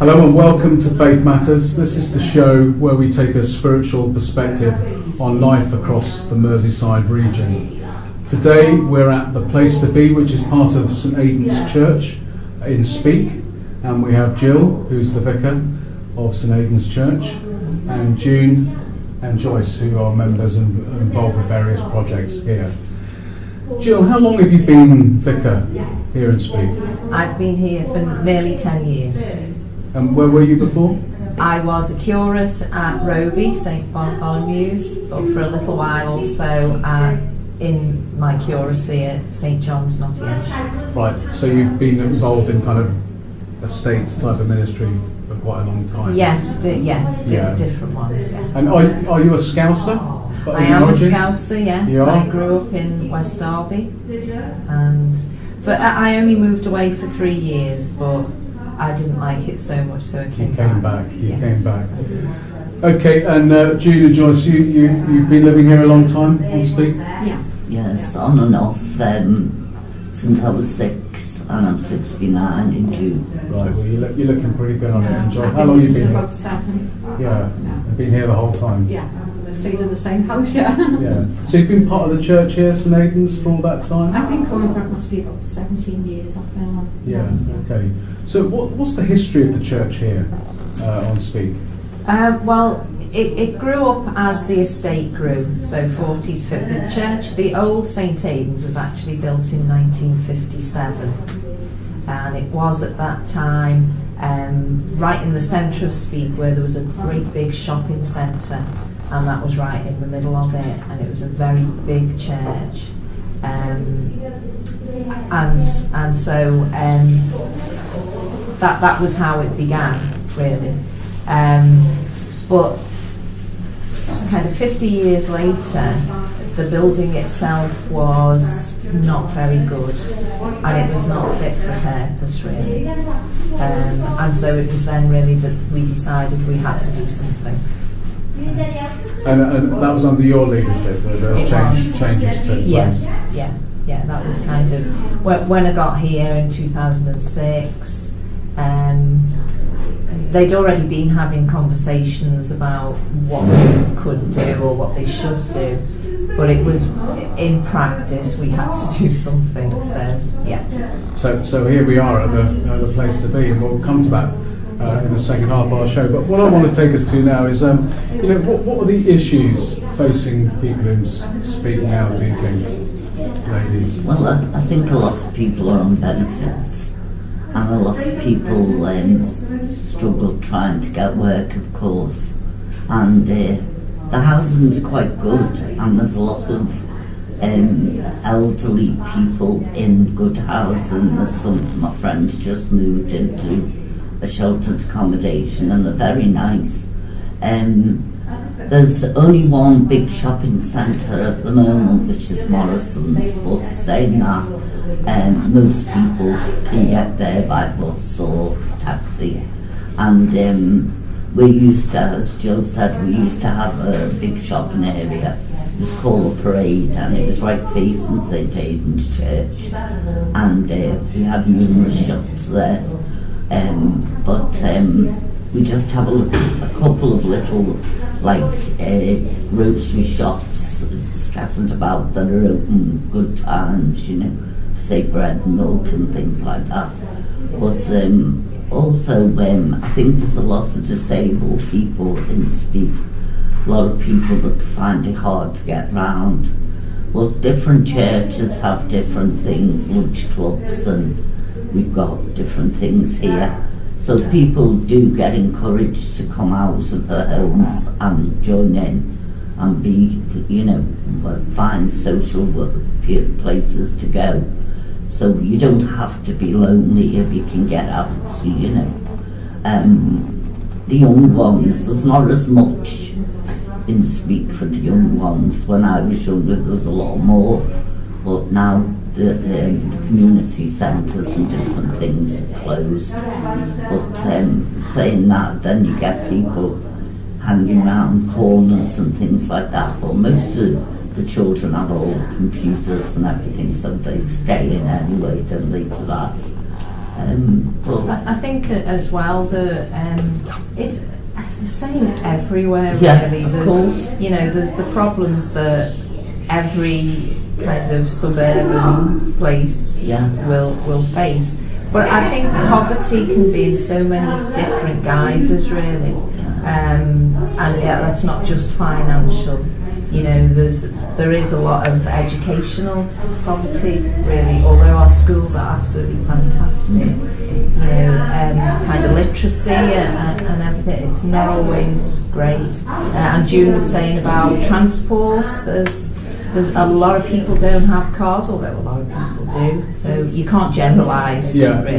Hello and welcome to Faith Matters. This is the show where we take a spiritual perspective on life across the Merseyside region. Today we're at the Place to Be, which is part of St Aidan's Church in Speke, and we have Jill, who's the vicar of St Aidan's Church, and June and Joyce, who are members and involved with various projects here. Jill, how long have you been vicar here in Speke? I've been here for nearly 10 years. And where were you before? I was a curate at Roby, St Bartholomew's, but for a little while also in my curacy at St John's, Nottingham. Right, so you've been involved in kind of estate type of ministry for quite a long time. Yes, different ones, yeah. And are you a Scouser? I am a Scouser, yes. You are? I grew up in West Derby, but I only moved away for 3 years, but I didn't like it so much, so I came back. You came back. Okay, and June and Joyce, you've been living here a long time on Speke? Yes, on and off since I was 6, and I'm 69 in June. Right, well you're looking pretty good on it. Enjoy. How long have you been here? About 7. Yeah, I've been here the whole time. Yeah, I've stayed in the same house, yeah. Yeah. So you've been part of the church here, St Aidan's, for all that time? I've been coming for it must be about 17 years off and on. Yeah, okay. So what's the history of the church here on Speke? Well, it grew up as the estate grew, so 40s, 50s. The church, the old St Aidan's, was actually built in 1957, and it was at that time right in the centre of Speke, where there was a great big shopping centre, and that was right in the middle of it, and it was a very big church. And so that was how it began, really. But kind of 50 years later, the building itself was not very good, and it was not fit for purpose, really. And so it was then really that we decided we had to do something. And that was under your leadership that those changes took place? Yeah, that was kind of when I got here in 2006. They'd already been having conversations about what they could do or what they should do, but it was in practice we had to do something. So yeah. So here we are at the Place to Be, and we'll come to that in the second half of our show. But what I want to take us to now is, what are the issues facing people in Speke now? Do you think, ladies? Well, I think a lot of people are on benefits, and a lot of people struggle trying to get work, of course. And the housing's quite good, and there's a lot of elderly people in good housing. There's some of my friends just moved into a sheltered accommodation, and they're very nice. There's only one big shopping centre at the moment, which is Morrison's, but saying that, most people can get there by bus or taxi. And we used to, as Jill said, we used to have a big shopping area. It was called the Parade, and it was right facing St Aidan's Church. And we had numerous shops there. But we just have a couple of little, grocery shops scattered about that are open good times, say bread and milk and things like that. But also, I think there's a lot of disabled people in Speke, a lot of people that find it hard to get round. Well, different churches have different things, lunch clubs, and we've got different things here. So people do get encouraged to come out of their homes and join in and be, find social places to go. So you don't have to be lonely if you can get out, The young ones, there's not as much in Speke for the young ones. When I was younger, there was a lot more, but now the community centres and different things are closed. But saying that, then you get people hanging around corners and things like that. But most of the children have all computers and everything, so they stay in anyway, don't they, for that. But I think as well that it's the same everywhere Yeah, really. of There's, course. you know, there's the problems that every kind of suburban place Yeah. will face. But I think poverty can be in so many different guises really. And yeah, that's not just financial. You know, there is a lot of educational poverty, really. Although our schools are absolutely fantastic, you know, kind of literacy and everything. It's not always great. And June was saying about transport. There's a lot of people don't have cars, although a lot of people do. So you can't generalise, really.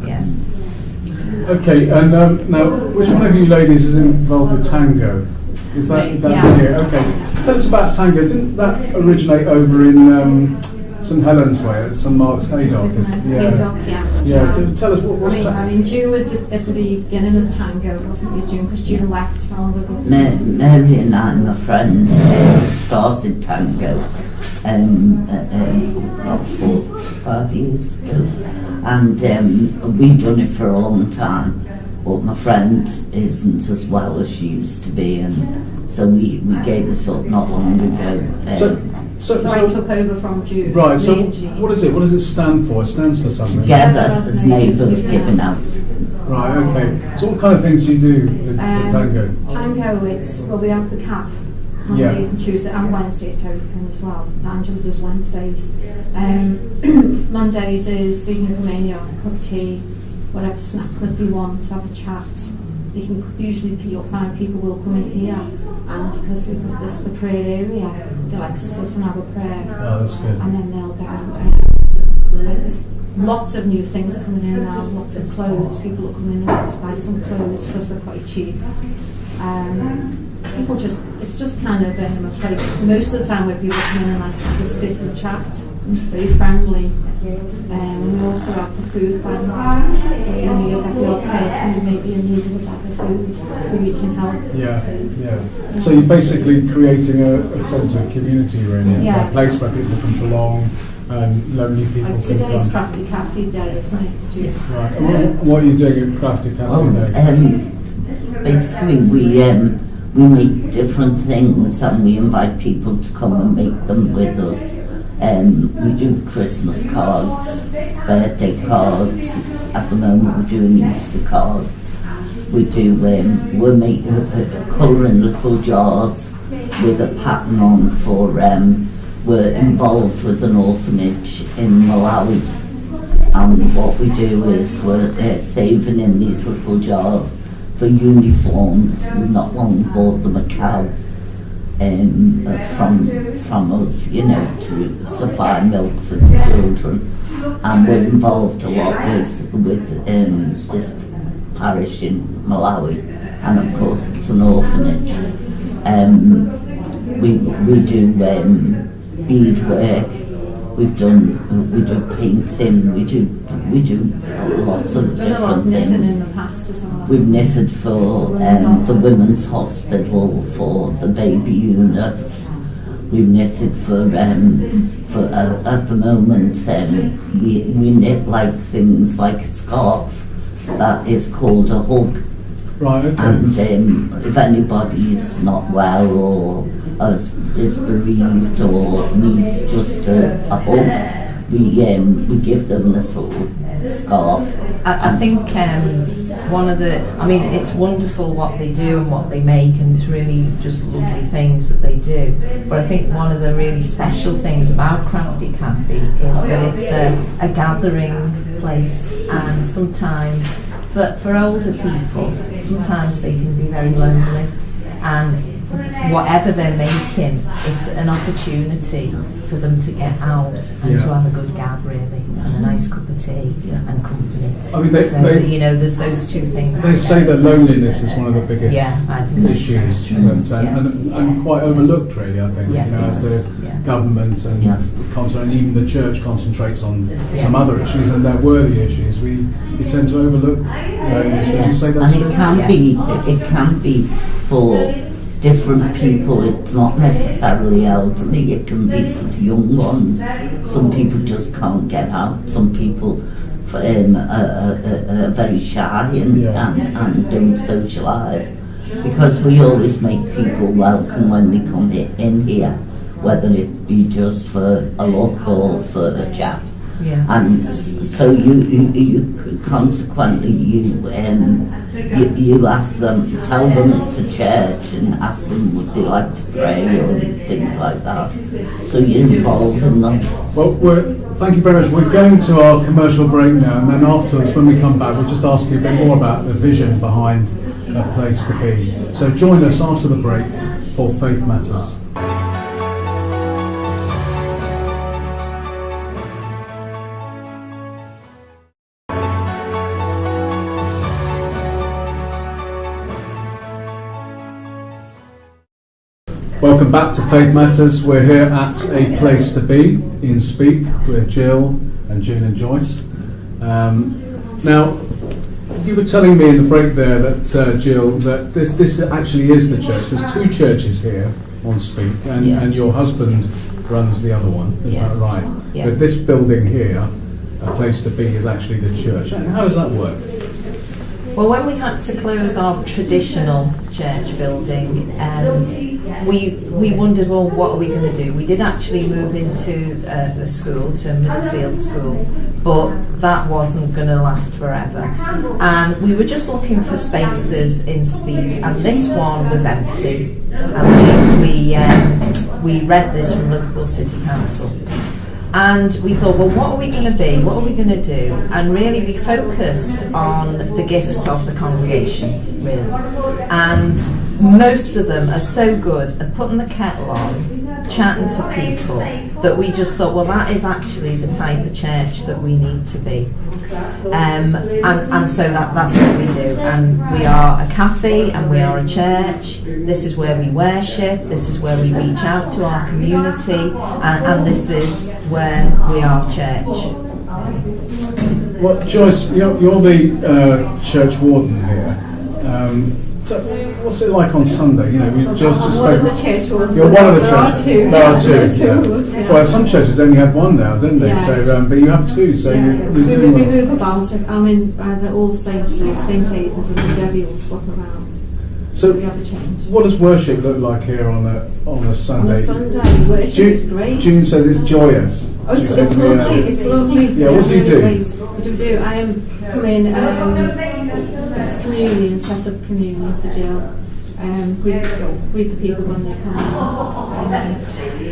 Yeah. Okay, and now, which one of you ladies is involved with tango? Is that's here? Okay. Tell us about tango. Didn't that originate over in St Helens Way at St Mark's Haydock? Haydock, yeah. Yeah. Tell us what's I mean, June was at the beginning of tango, wasn't you, June? Because June left long ago. Mary and I, my friend, started tango about 4 or 5 years ago, and we'd done it for a long time. But my friend isn't as well as she used to be, and so we gave this up not long ago. So I took over from June. Right. So me and Jean. what is it? What does it stand for? It stands for something. Together as neighbours giving out. Right. Okay. So what kind of things do you do with tango? Tango, we have the calf Mondays and Tuesdays and Wednesdays as well. Angela does Wednesdays. Mondays is the Nymphomania, cup of tea, whatever snack that they want, have a chat. You can usually you'll find people will come in here, and because this is the prayer area, they like to sit and have a prayer. Oh, that's good. And then they'll go. There's lots of new things coming in now, lots of clothes. People are coming in to buy some clothes because they're quite cheap. People it's just kind of a place most of the time where people come in and like just sit and chat, very friendly. We also have the food bank. You know, you'll get the odd person who may be in need of a bag of food who we can help. Yeah. So you're basically creating a sense of community, really. Yeah. A place where people can belong and lonely people Like can today's come. Crafty Cafe Day, isn't it? June? Right. And what are you doing at Crafty Cafe Day? Basically we make different things and we invite people to come and make them with us. We do Christmas cards, birthday cards. At the moment we're doing Easter cards. We do we make colouring little jars with a pattern on for we're involved with an orphanage in Malawi, and what we do is we're saving in these little jars for uniforms. We've not long bought them a cow from us, you know, to supply milk for the children, and we're involved a lot with this parish in Malawi, and of course it's an orphanage. We do beadwork. We do painting. We do lots of Done a lot of different knitting things. in the past as well. We've knitted for the women's hospital, for the baby units. We've knitted for at the moment we knit like things like a scarf that is called a hug. Right. Okay. And if anybody's not well or is bereaved or needs just a hug, we give them this little scarf. I think it's wonderful what they do and what they make, and it's really just lovely things that they do. But I think one of the really special things about Crafty Cafe is that it's a gathering place, and sometimes for older people, sometimes they can be very lonely, and whatever they're making, it's an opportunity for them to get out and to have a good gab, really, and a nice cup of tea and company. I mean, there's those two things. They say that loneliness is one of the biggest I think issues, and quite overlooked, really. I think as the government and and even the church concentrates on some other issues, and they're worthy issues. We tend to overlook loneliness. Would you say that's and it can be for different people. It's not necessarily elderly, it can be for the young ones. Some people just can't get out. Some people are very shy and don't socialise, because we always make people welcome when they come in here, whether it be just for a look or for a chat. Yeah. And so you consequently you ask them, tell them it's a church, and ask them would they like to pray or things like that. So you're involved in them. Well, thank you very much. We're going to our commercial break now, and then afterwards, when we come back, we'll just ask you a bit more about the vision behind A Place to Be. So join us after the break for Faith Matters. Welcome back to Faith Matters. We're here at A Place to Be in Speke with Jill and June and Joyce. Now, you were telling me in the break there that, Jill, that this actually is the church. There's two churches here on Speke, and your husband runs the other one. Is that right? Yeah. But this building here, A Place to Be, is actually the church. And how does that work? Well, when we had to close our traditional church building, we wondered, well, what are we going to do? We did actually move into the school, to Middlefield School, but that wasn't going to last forever. And we were just looking for spaces in Speke, and this one was empty. And we rent this from Liverpool City Council. And we thought, well, what are we going to be? What are we going to do? And really, we focused on the gifts of the congregation, really. And most of them are so good at putting the kettle on, chatting to people, that we just thought, well, that is actually the type of church that we need to be. And so that's what we do. And we are a cafe and we are a church. This is where we worship. This is where we reach out to our community. And this is where we are church. Well, Joyce, you're the church warden here. So what's it like on Sunday? You know, we just one of the church wardens. You're one of the There church. are two. There are two. There are two of us, yeah. Well, some churches only have one now, don't they? Yeah. So, but you have two. So Yeah. you're we doing well. move about. I'm in either All Saints or St. Aidan's, and then Debbie will swap around. So we have a change. what does worship look like here on a Sunday? On a Sunday, worship is great. June says it's joyous. Oh, it's She said to me lovely. earlier. It's lovely. Yeah, what do you do? Great. What do we do? I come in, it's communion, set up communion for Jill. Greet the people when they come in.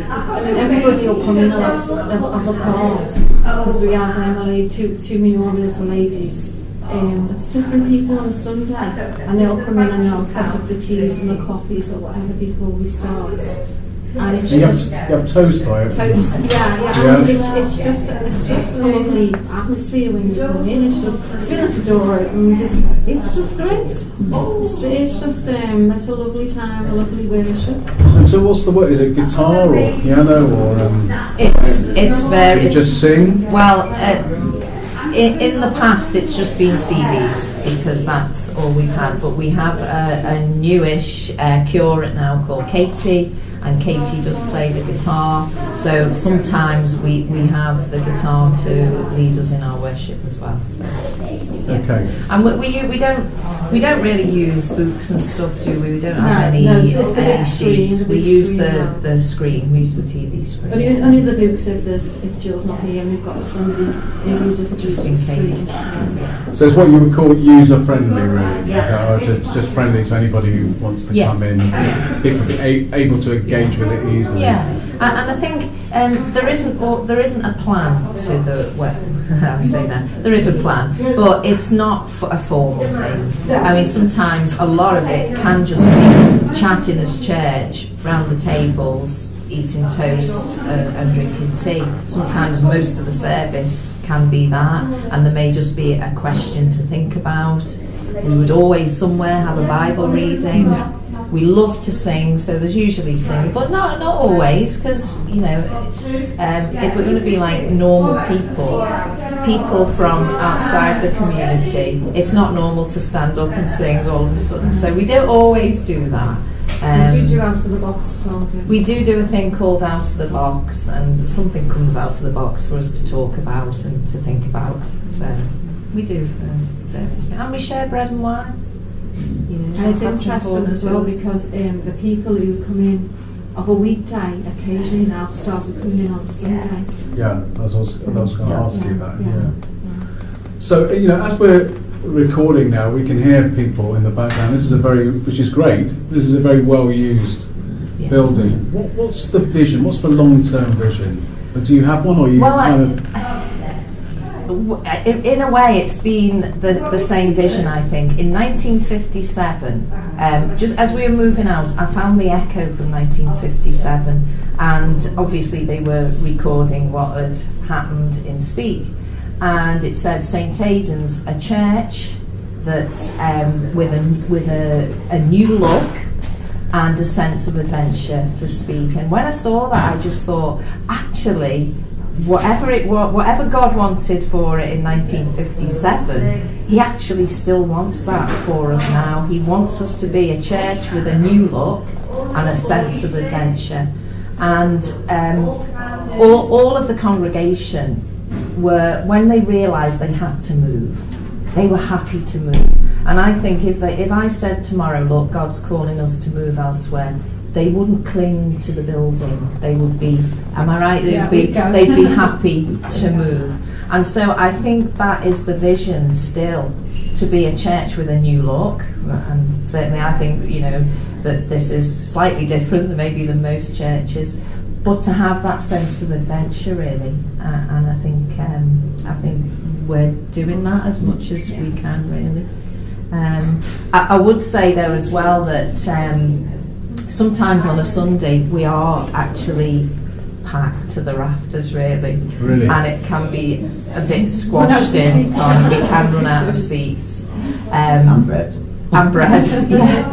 And everybody will come in and have a part, because we have Emily, two Mioras, the ladies. It's different people on a Sunday, and they'll come in and they'll set up the teas and the coffees or whatever before we start. And it's You just have toast, right? toast, yeah. Yeah. And it's just a lovely atmosphere when you come in. It's just, as soon as the door opens, it's just great. It's just it's a lovely time, a lovely worship. And so what's the word? Is it guitar or piano or? It's very. You just sing. Well, in the past, it's just been CDs, because that's all we've had. But we have a newish curate now called Katie, and Katie does play the guitar. So sometimes we have the guitar to lead us in our worship as well. So yeah. Okay. And we don't really use books and stuff, do we? We don't have No, it's the big any screen, sheets. the We big use screen the screen. We use the TV screen. Only the books if Jill's not here, and we've got somebody who just in case. screen. So it's what you would call user friendly, really. Yeah. Or just friendly to anybody who wants to come in, able to engage with it easily. Yeah, and I think there isn't a plan to the. Well, I was saying that there is a plan, but it's not a formal thing. I mean, sometimes a lot of it can just be chatting as church round the tables, eating toast and drinking tea. Sometimes most of the service can be that, and there may just be a question to think about. We would always somewhere have a Bible reading. We love to sing, so there's usually singing, but not always, because if we're going to be like normal people from outside the community, it's not normal to stand up and sing all of a sudden. So we don't always do that, We do out of the box as well, don't we? We do a thing called out of the box, and something comes out of the box for us to talk about and to think about. So we do various things. And we share bread and wine. You know, And it's that's interesting important as to well us. because the people who come in of a weekday occasionally now started coming in on a Sunday. Yeah, I was going to ask you that. Yeah. Yeah. So as we're recording now, we can hear people in the background. This is which is great. This is a very well used Yeah. building. What's the vision? What's the long-term vision? Do you have one, or you Well, kind of? in a way, it's been the same vision, I think. In 1957, just as we were moving out, I found the echo from 1957, and obviously they were recording what had happened in Speke, and it said St Aidan's, a church that with a new look and a sense of adventure for Speke. And when I saw that, I just thought, actually, whatever God wanted for it in 1957, He actually still wants that for us now. He wants us to be a church with a new look and a sense of adventure. And all of the congregation were, when they realised they had to move, they were happy to move. And I think if I said tomorrow, look, God's calling us to move elsewhere, they wouldn't cling to the building. They would be, am I right? They'd be happy to move. And so I think that is the vision still, to be a church with a new look. And certainly I think, that this is slightly different maybe than most churches, but to have that sense of adventure really. And I think we're doing that as much as we can really. I would say though as well that sometimes on a Sunday we are actually packed to the rafters really. And it can be a bit squashed in, we can run out of seats. And bread. And bread, yeah.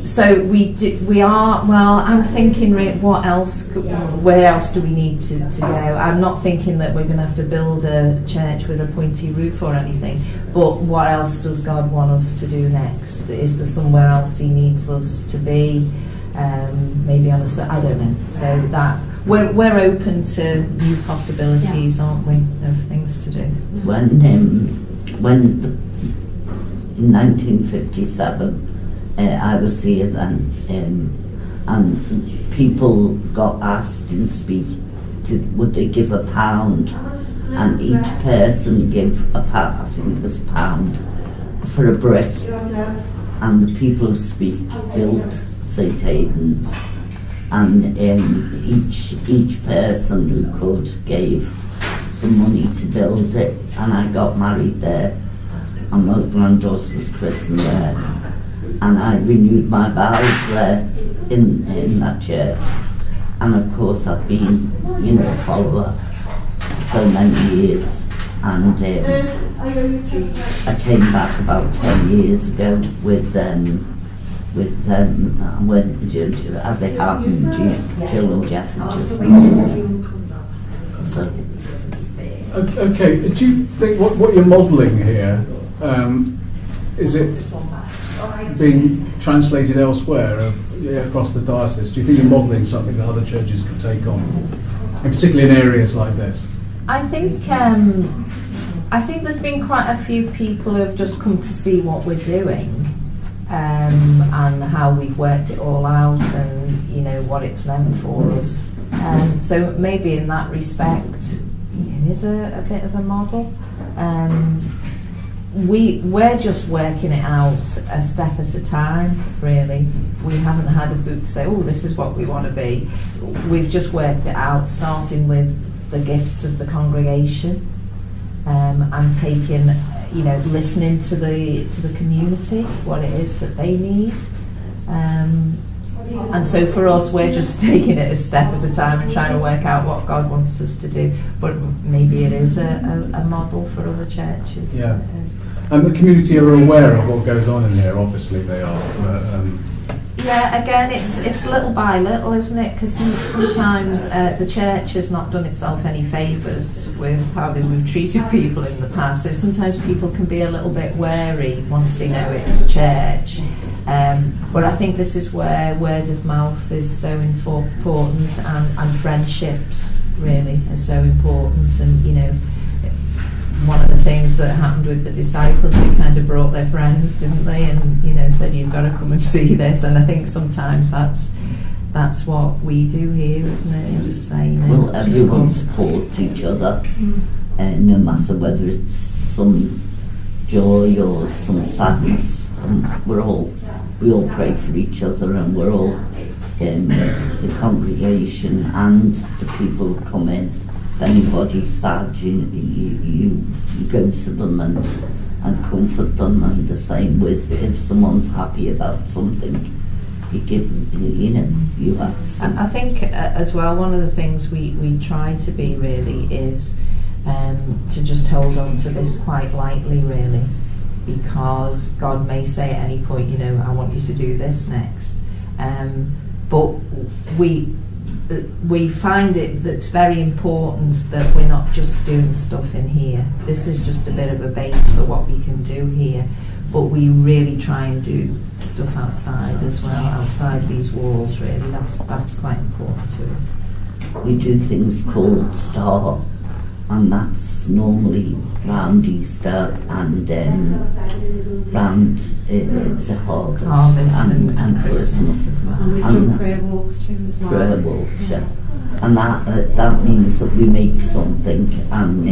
So we are, well, I'm thinking where else do we need to go? I'm not thinking that we're going to have to build a church with a pointy roof or anything, but what else does God want us to do next? Is there somewhere else He needs us to be? Maybe on I don't know. So that we're open to new possibilities, aren't we, of things to do. When in 1957, I was here then, and people got asked in Speke would they give £1, and each person gave £1, I think it was £1, for a brick, and the people of Speke built St Aidan's, and each person who could gave some money to build it, and I got married there, and my granddaughter was christened there. And I renewed my vows there in that church. And of course I've been, a follower so many years. And I came back about 10 years ago with them, when, as it happened, Jill and Jeff had just gone. So. Okay, do you think what you're modelling here, is it being translated elsewhere across the diocese? Do you think you're modelling something that other churches could take on, and particularly in areas like this? I think there's been quite a few people who have just come to see what we're doing, and how we've worked it all out, and what it's meant for us. So maybe in that respect, it is a bit of a model. We're just working it out a step at a time, really. We haven't had a book to say, oh, this is what we want to be. We've just worked it out, starting with the gifts of the congregation, and taking, listening to the community, what it is that they need. And so for us, we're just taking it a step at a time and trying to work out what God wants us to do. But maybe it is a model for other churches. Yeah. And the community are aware of what goes on in here, obviously they are. Yeah, again, it's little by little, isn't it? Because sometimes the church has not done itself any favours with how we've treated people in the past. So sometimes people can be a little bit wary once they know it's church. But I think this is where word of mouth is so important, and friendships really are so important. And you know, one of the things that happened with the disciples, they kind of brought their friends, didn't they? And you know, said you've got to come and see this. And I think sometimes that's what we do here, isn't it? Just saying, well, everyone supports each other, no matter whether it's some joy or some sadness. We all pray for each other, and we're all the congregation and the people who come in. If anybody's sad, you go to them and comfort them, and the same with if someone's happy about something, you give, you ask them. I think as well, one of the things we try to be really is to just hold on to this quite lightly, really, because God may say at any point, you know, I want you to do this next, but we find it that's very important that we're not just doing stuff in here. This is just a bit of a base for what we can do here, but we really try and do stuff outside as well, outside these walls, really. That's quite important to us. We do things called Star, and that's normally round Easter and round the harvest and Christmas as well. And we've done prayer walks too as well. Prayer walks, yeah. And that means that we make something, and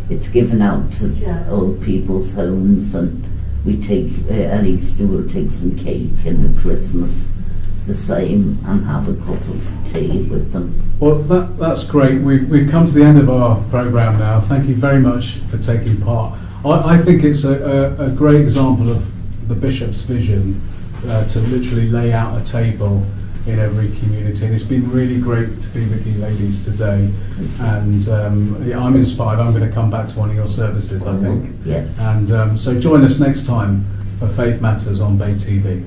it's given out to old people's homes, and we take at Easter we'll take some cake, and at Christmas the same, and have a cup of tea with them. Well, that's great. We've come to the end of our programme now. Thank you very much for taking part. I think it's a great example of the Bishop's vision to literally lay out a table in every community. And it's been really great to be with you ladies today. And I'm inspired. I'm going to come back to one of your services, I think. Yes. And so join us next time for Faith Matters on Bay TV.